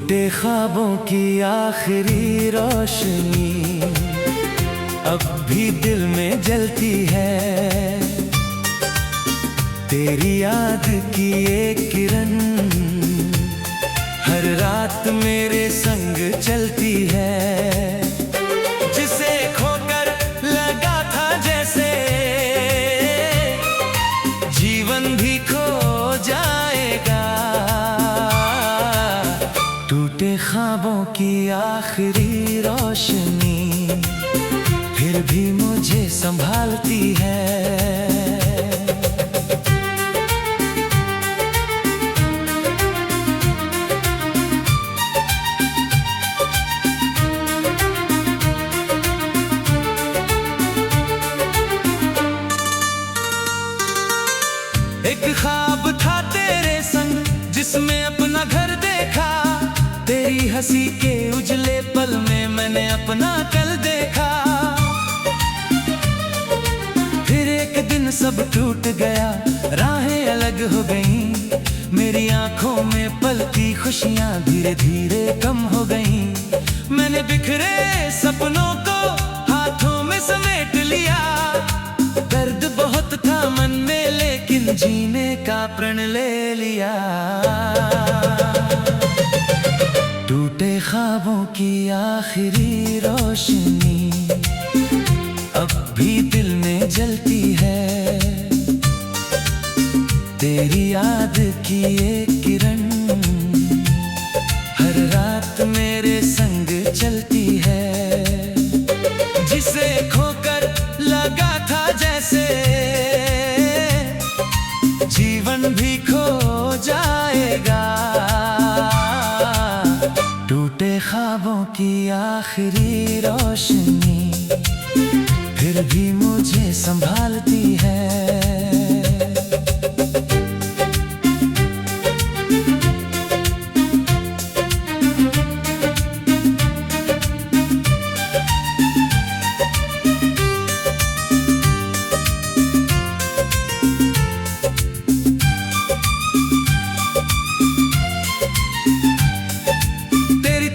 टूटे ख्वाबों की आखिरी रोशनी अब भी दिल में जलती है। तेरी याद की एक किरण हर रात मेरे संग चलती है। जिसे खोकर लगा था जैसे जीवन भी खो जाएगा। टूटे ख्वाबों की आखिरी रोशनी फिर भी मुझे संभालती है। एक ख्वाब था तेरे संग जिसमें अपना घर देखा। तेरी हंसी के उजले पल में मैंने अपना कल देखा। फिर एक दिन सब टूट गया, राहें अलग हो गईं। मेरी आंखों में पलती खुशियां धीरे धीरे कम हो गईं। मैंने बिखरे सपनों को हाथों में समेट लिया। दर्द बहुत था मन में लेकिन जीने का प्रण ले लिया। टूटे ख्वाबों की आखिरी रोशनी अब भी दिल में जलती है। तेरी याद की एक किरण हर रात मेरे संग चलती है। जिसे खोकर लगा था जैसे जीवन भी खो जाएगा। टूटे ख्वाबों की आखिरी रोशनी फिर भी मुझे संभालती है।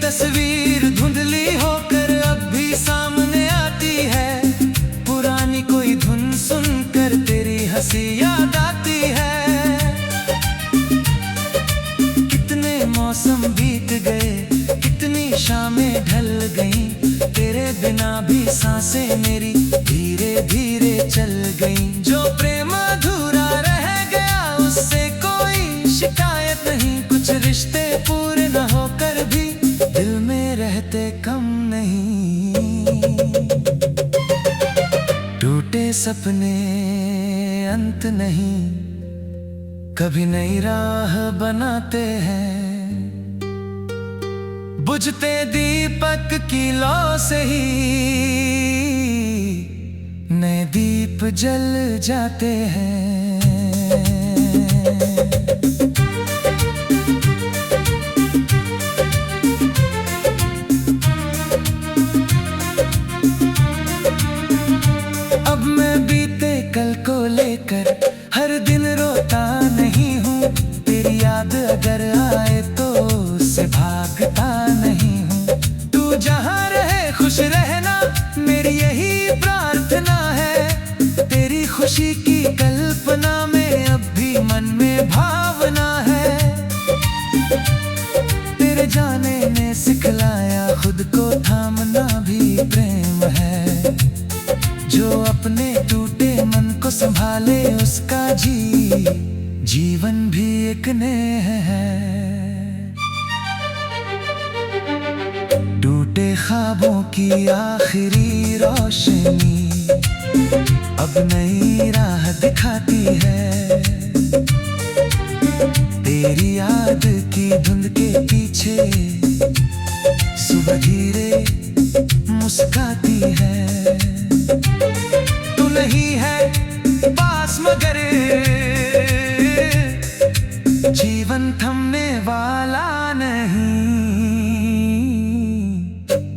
तस्वीर धुंधली होकर अब भी सामने आती है। पुरानी कोई धुन सुनकर तेरी हंसी याद आती है। कितने मौसम बीत गए, कितनी शामें ढल गईं। तेरे बिना भी सांसें मेरी धीरे धीरे चल गईं। जो प्रेम अधूरा रह गया उससे कोई शिकायत नहीं। कुछ रिश्ते पूरे न होकर भी दिल में रहते कम नहीं। टूटे सपने अंत नहीं, कभी नई राह बनाते हैं। बुझते दीपक की लौ से ही नए दीप जल जाते हैं। अब मैं बीते कल को लेकर हर दिन रोता नहीं हूँ। तेरी याद अगर आए तो उससे भागता नहीं हूँ। तू जहाँ रहे खुश रहना मेरी यही प्रार्थना है। तेरी खुशी की कल्पना में अब भी मन में भावना है। तेरे जाने ने सिखलाया खुद को थामना भी प्रेम है। जो अपने टूटे मन को संभाले उसका जीवन भी एक नेह है। टूटे ख्वाबों की आखिरी रोशनी अब नई राह दिखाती है। तेरी याद की धुंध के पीछे सुबह धीरे मुस्काती है। तू नहीं है पास मगर जीवन थमने वाला नहीं।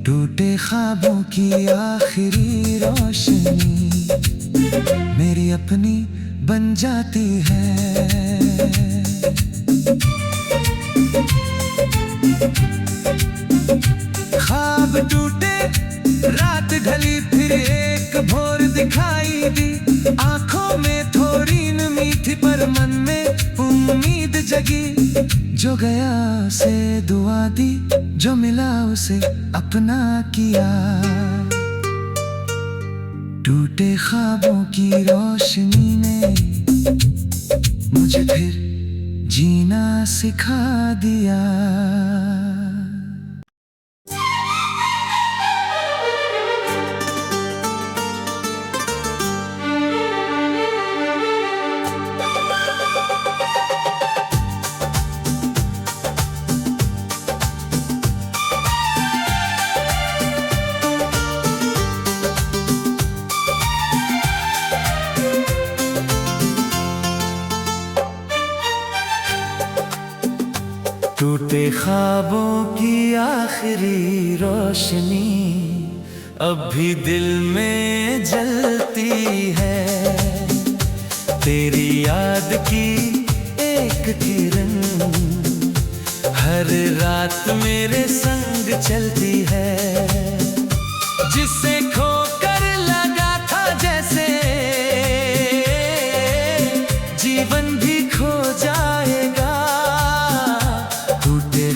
टूटे ख्वाबों की आखिरी रोशनी मेरी अपनी बन जाती है। थी पर मन में उम्मीद जगी। जो गया उसे दुआ दी, जो मिला उसे अपना किया। टूटे ख्वाबों की रोशनी ने मुझे फिर जीना सिखा दिया। टूटे ख्वाबों की आखिरी रोशनी अब भी दिल में जलती है। तेरी याद की एक किरण हर रात मेरे संग चलती है। जिसे खोकर लगा था जैसे जीवन भी खो जाएगा।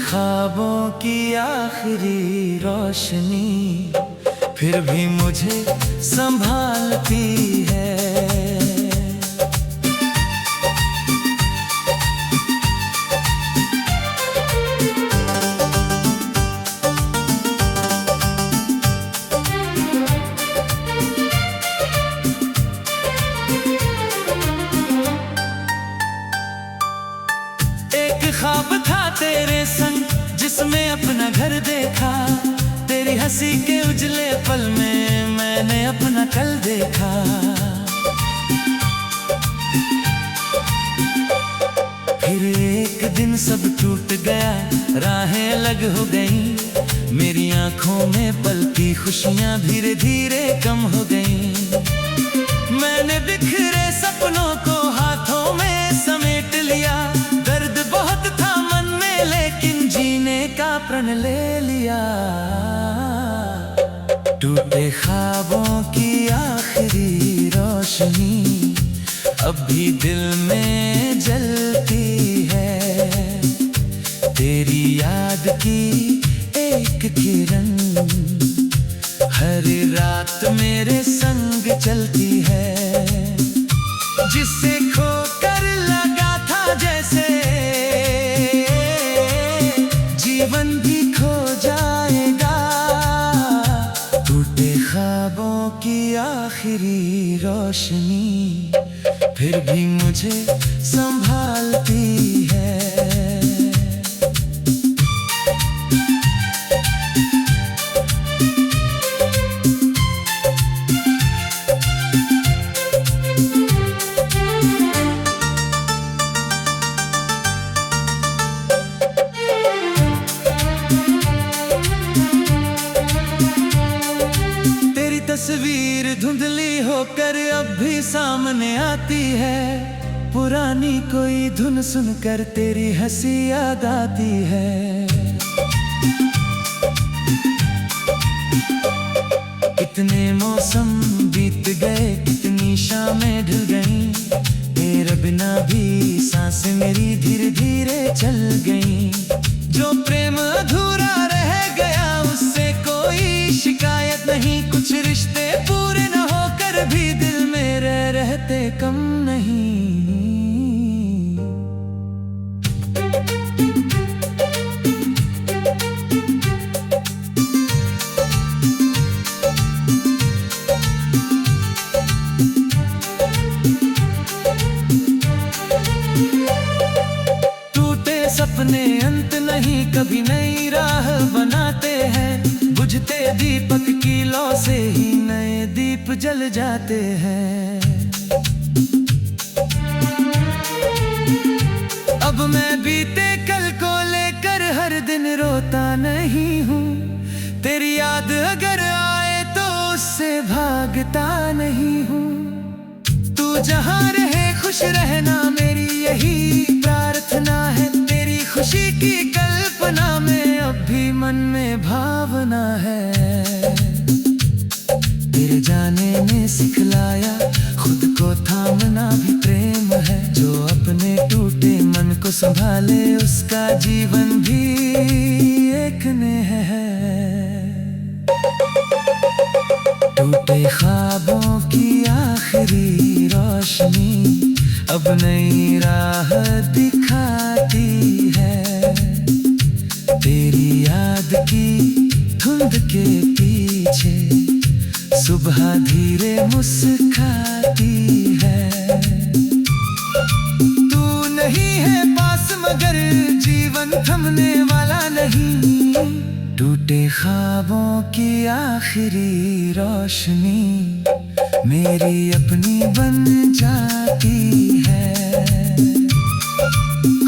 ख्वाबों की आखिरी रोशनी फिर भी मुझे संभालती है। एक ख्वाब था तेरे संग जिसमें अपना घर देखा। तेरी हंसी के उजले पल में मैंने अपना कल देखा। फिर एक दिन सब टूट गया, राहें अलग हो गईं। मेरी आंखों में पल की खुशियां धीरे धीरे कम हो गईं। मैंने बिखरे सपनों को हाथों में समेट लिया। दर्द बहुत था मन में लेकिन जीने का प्रण ले लिया। टूटे ख्वाबों की आखिरी रोशनी अब भी दिल में जलती है। तेरी याद की एक किरण हर रात मेरे संग चलती है। जिसे खोकर लगा था जैसे जीवन भी खो जाएगा। टूटे ख्वाबों की आखिरी रोशनी फिर भी मुझे संभालती है। तस्वीर धुंधली होकर अब भी सामने आती है। पुरानी कोई धुन सुनकर तेरी हंसी याद आती है। कितने मौसम बीत गए, कितनी शामें ढल गईं। तेरे बिना भी सांसें मेरी धीरे धीरे चल गईं। जो प्रेम अधूरा रह गया उससे कोई शिकायत नहीं। कुछ रिश्ते पूरे न होकर भी दिल मेरे रहते कम नहीं। टूटे सपने अंत नहीं, कभी नई राह बनाते हैं। बुझते दीपक की लौ से ही नए दीप जल जाते हैं। अब मैं बीते कल को लेकर हर दिन रोता नहीं हूँ। तेरी याद अगर आए तो उससे भागता नहीं हूँ। तू जहाँ रहे खुश रहना मेरी यही प्रार्थना है। तेरी खुशी की कल्पना में अब भी मन में भावना है। तेरे जाने ने सिखलाया खुद को थामना भी प्रेम है। जो संभाले उसका जीवन भी एक नेह है। टूटे ख्वाबों की आखिरी रोशनी अब नई राह दिखाती है। तेरी याद की धुंध के पीछे सुबह धीरे मुस्कुराती है। तू नहीं है पास मगर जीवन थमने वाला नहीं। टूटे ख्वाबों की आखिरी रोशनी मेरी अपनी बन जाती है।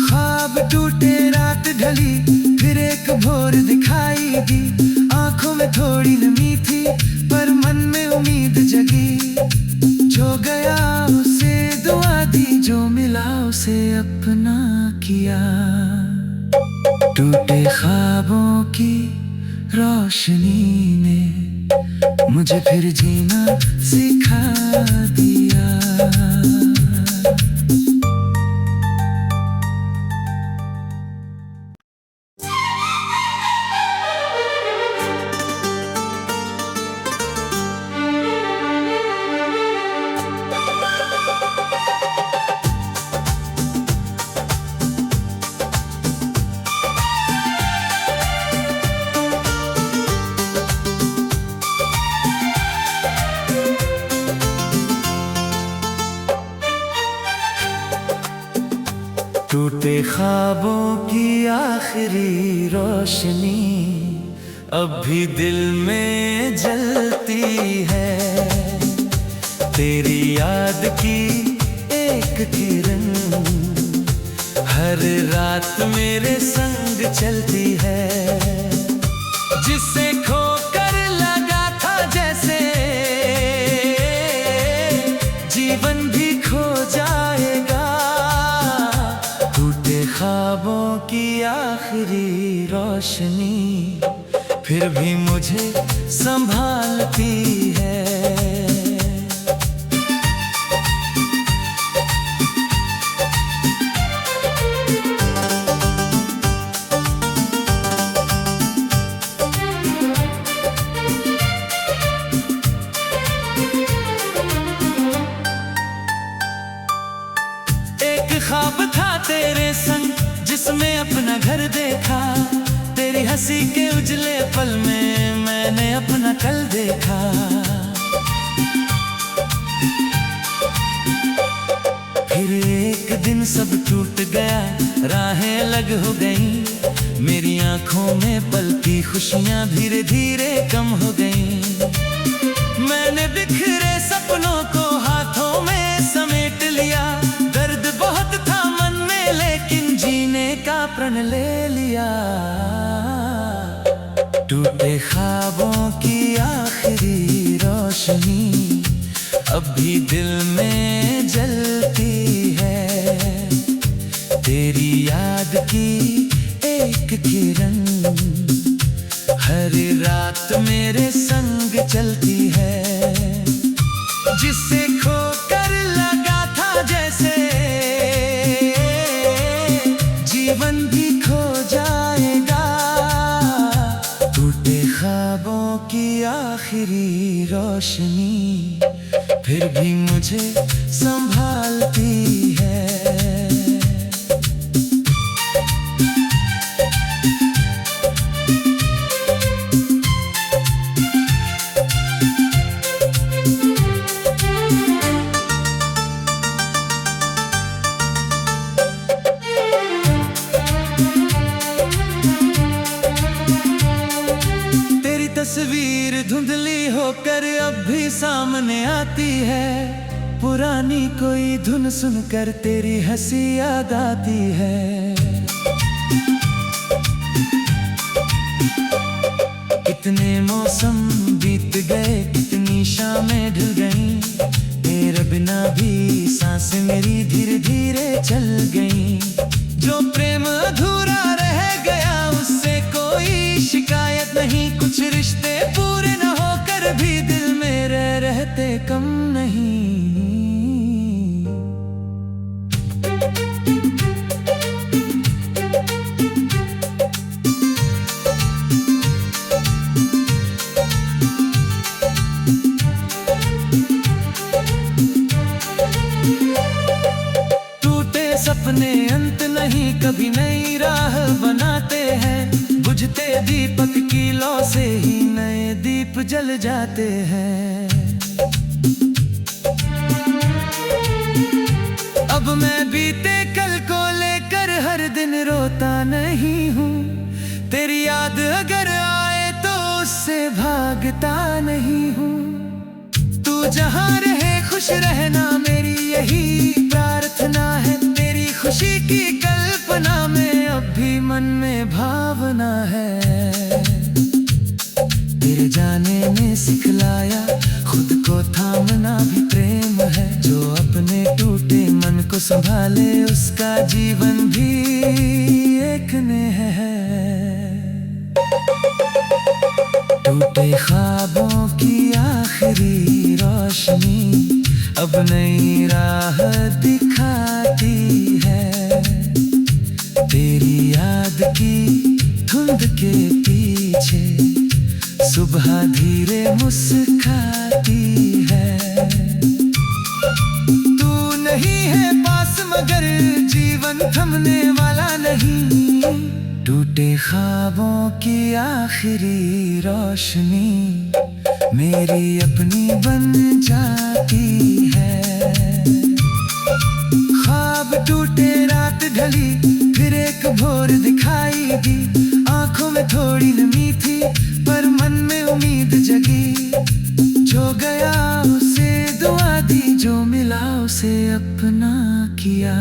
ख्वाब टूटे रात ढली फिर एक भोर दिखाई दी। आंखों में थोड़ी नमी थी पर मन में उम्मीद जगी। जो गया उसे दुआ दी, जो मिला उसे अपना किया। टूटे ख्वाबों की रोशनी ने मुझे फिर जीना सिखा दिया। टूटे ख्वाबों की आखिरी रोशनी अब भी दिल में जलती है। तेरी याद की एक किरण हर रात मेरे संग चलती है। जिसे खोकर लगा था जैसे जीवन भी खो जाएगा। ख्वाबों की आखिरी रोशनी फिर भी मुझे संभालती है। एक ख्वाब था तेरे संग जिसमें अपना घर देखा। तेरी हंसी के उजले पल में मैंने अपना कल देखा। फिर एक दिन सब टूट गया, राहें अलग हो गईं। मेरी आंखों में पलती खुशियां धीरे धीरे कम हो गईं। मैंने बिखरे सपनों को हाथों में समेट लिया। दर्द बहुत था मन में लेकिन जीने का प्रण ले लिया। टूटे ख्वाबों की आखिरी रोशनी अब भी दिल में जलती है। तेरी याद की एक किरण हर रात मेरे संग चलती है। जिसे खोकर लगा था जैसे जीवन भी खो जाएगा। टूटे ख्वाबों की आखिरी रोशनी फिर भी मुझे संभालती है। तस्वीर धुंधली होकर अब भी सामने आती है। पुरानी कोई धुन सुनकर तेरी हंसी याद आती है। कितने मौसम बीत गए, कितनी शामें ढल गईं। तेरे बिना भी सांसें मेरी धीरे धीरे चल गईं। जो प्रेम अधूरा रह गया उससे कोई शिकायत नहीं। कुछ रिश्ते पूरे न होकर भी दिल में रहते कम नहीं। सपने अंत नहीं, कभी नई राह बनाते हैं। बुझते दीपक की लौ से ही नए दीप जल जाते हैं। अब मैं बीते कल को लेकर हर दिन रोता नहीं हूँ। तेरी याद अगर आए तो उससे भागता नहीं हूँ। तू जहाँ रहे खुश रहना, मेरी यही प्रार्थना है। तेरी खुशी की कल्पना में अब भी मन में भावना है। तेरे जाने ने सिखलाया खुद को थामना भी प्रेम है। जो अपने टूटे मन को संभाले उसका जीवन भी एक नेह है। टूटे ख्वाबों की आखिरी रोशनी अब नई राह दिखाती है। तेरी याद की धुंध के पीछे सुबह धीरे मुस्कुराती है। तू नहीं है पास मगर जीवन थमने वाला नहीं। टूटे ख्वाबों की आखिरी रोशनी मेरी अपनी बन जाती है। ख्वाब टूटे रात ढली फिर एक भोर दिखाई दी। आंखों में थोड़ी नमी थी पर मन में उम्मीद जगी। जो गया उसे दुआ दी, जो मिला उसे अपना किया।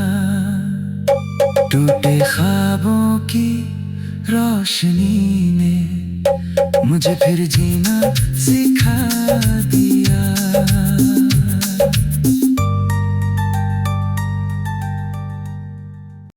टूटे ख्वाबों की रोशनी ने मुझे फिर जीना सिखा दिया।